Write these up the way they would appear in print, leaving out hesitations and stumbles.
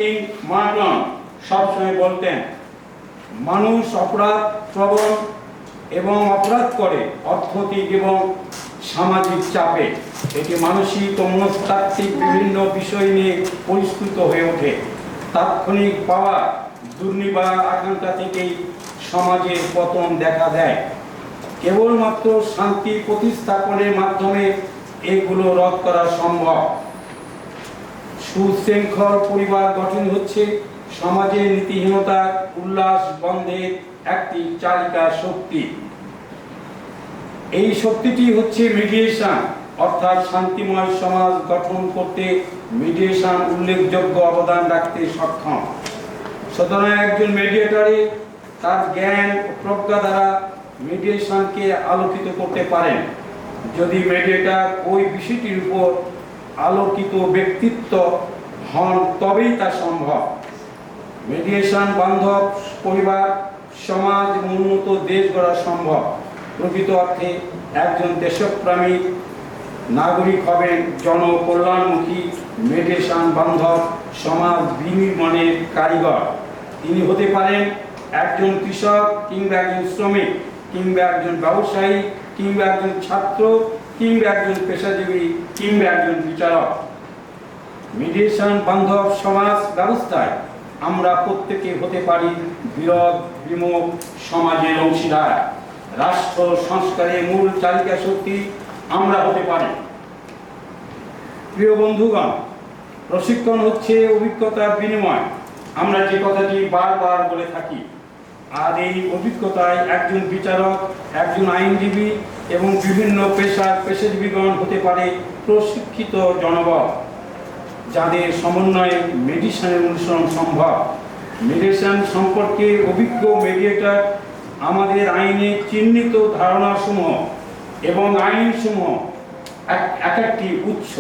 মার্টন সবসময় বলতেন, মানুষ অপরাধ প্রবণ এবং অপরাধ করে অর্থনৈতিক এবং সামাজিক চাপে। এটি মানসিক ও মনস্তাত্ত্বিক বিভিন্ন বিষয় নিয়ে পরিস্ফুট হয়ে ওঠে। তাৎক্ষণিক পাওয়া দুর্নিবার আকাঙ্ক্ষা থেকেই সমাজের পতন দেখা দেয়। কেবলমাত্র শান্তি প্রতিস্থাপনের মাধ্যমে এগুলো রদ করা সম্ভব। সুশৃঙ্খল পরিবার গঠন হচ্ছে সমাজের নীতিহীনতা উল্লাস বন্ধের একটি চালিকা শক্তি। এই শক্তিটি হচ্ছে মিডিয়েশন, অর্থাৎ শান্তিময় সমাজ গঠন করতে মিডিয়েশন উল্লেখযোগ্য অবদান রাখতে সক্ষম। সুতরাং একজন মিডিয়েটরে তার জ্ঞান ও প্রজ্ঞা দ্বারা মিডিয়েশনকে আলোকিত করতে পারেন। যদি মিডিয়েটর ওই বিষয়টির উপর আলোকিত ব্যক্তিত্ব হন তবেই তা সম্ভব। মিডিয়েশন বান্ধব পরিবার, সমাজ এবং উন্নত দেশ গড়া সম্ভব। প্রকৃত অর্থে একজন দেশপ্রেমিক নাগরিক হবেন জনকল্যাণমুখী মিডিয়েশন বান্ধব সমাজ বিনির্মাণের কারিগর। তিনি হতে পারেন একজন কৃষক কিংবা একজন শ্রমিক কিংবা একজন ব্যবসায়ী কিংবা একজন ছাত্র কিংবা একজন পেশাজীবী কিংবা একজন বিচারক। মিডিয়েশন বান্ধব সমাজ ব্যবস্থায় আমরা প্রত্যেকে হতে পারি বিরোধ বিমুখ সমাজের অংশীদার। রাষ্ট্র সংস্কারের মূল চালিকা শক্তি আমরা হতে পারি। প্রিয় বন্ধুগণ, প্রশিক্ষণ হচ্ছে অভিজ্ঞতার বিনিময়। আমরা যে কথাটি বারবার বলে থাকি, আর এই অভিজ্ঞতায় একজন বিচারক, একজন আইনজীবী এবং বিভিন্ন পেশাজীবীগণ হতে পারে প্রশিক্ষিত জনবল, যাদের সমন্বয়ে মেডিসিনের অনুসরণ সম্ভব। মেডিসিন সম্পর্কে অভিজ্ঞ মিডিয়েটর আমাদের আইনে চিহ্নিত ধারণাসমূহ এবং আইনসমূহ এক একটি উৎস,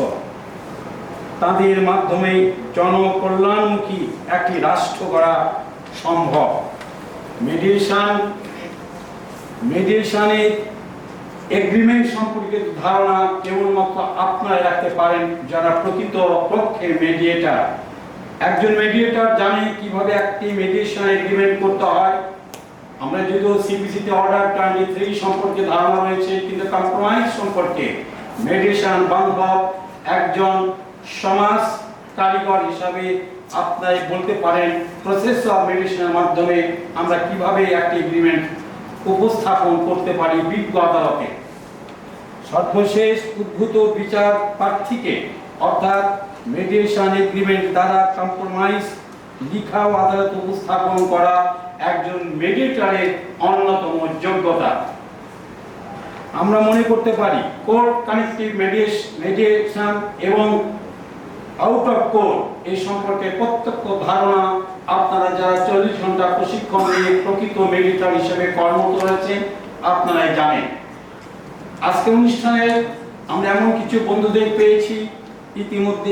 তাদের মাধ্যমে জনকল্যাণমুখী একটি রাষ্ট্র গড়া সম্ভব। মেডিয়েশনের এগ্রিমেন্ট সম্পর্কে ধারণা কেবলমাত্র আপনারা রাখতে পারেন যারা প্রকৃত পক্ষে মিডিয়েটর। একজন মিডিয়েটর জানে কিভাবে একটি মেডিয়েশন এগ্রিমেন্ট করতে হয়। আমরা যদিও সিপিসিতে অর্ডার 23 সম্পর্কে ধারণা রয়েছে, কিন্তু কম্প্রোমাইজ সম্পর্কে মেডিয়েশন বান্ধব একজন সমাজ কারিগর হিসাবে আপনারা বলতে পারেন প্রসেস অফ মেডিয়েশনের মাধ্যমে আমরা কিভাবে একটি এগ্রিমেন্ট উপস্থাপন করতে পারি বিজ্ঞ আদালতে। সর্বশেষ উদ্ভূত বিচার প্রার্থীকে অর্থাৎ মেডিয়েশন এগ্রিমেন্ট দ্বারা কম্প্রোমাইজ লিখা ও আদালত উপস্থাপন করা একজন মেডিয়েটরের অন্যতম যোগ্যতা। আমরা মনে করতে পারি কোর্ট কানেক্টিভ মেডিয়েশন এবং আউট অফ কোর্ট এই সম্পর্কে প্রত্যক্ষ ধারণা আপনারা যারা 40 ঘন্টা প্রশিক্ষণ নিয়ে প্রকৃত মেডিয়েটর হিসেবে কর্মরত রয়েছেন আপনারাই জানেন। আজকে অনুষ্ঠানে আমরা এমন কিছু বন্ধুদের পেয়েছি ইতিমধ্যে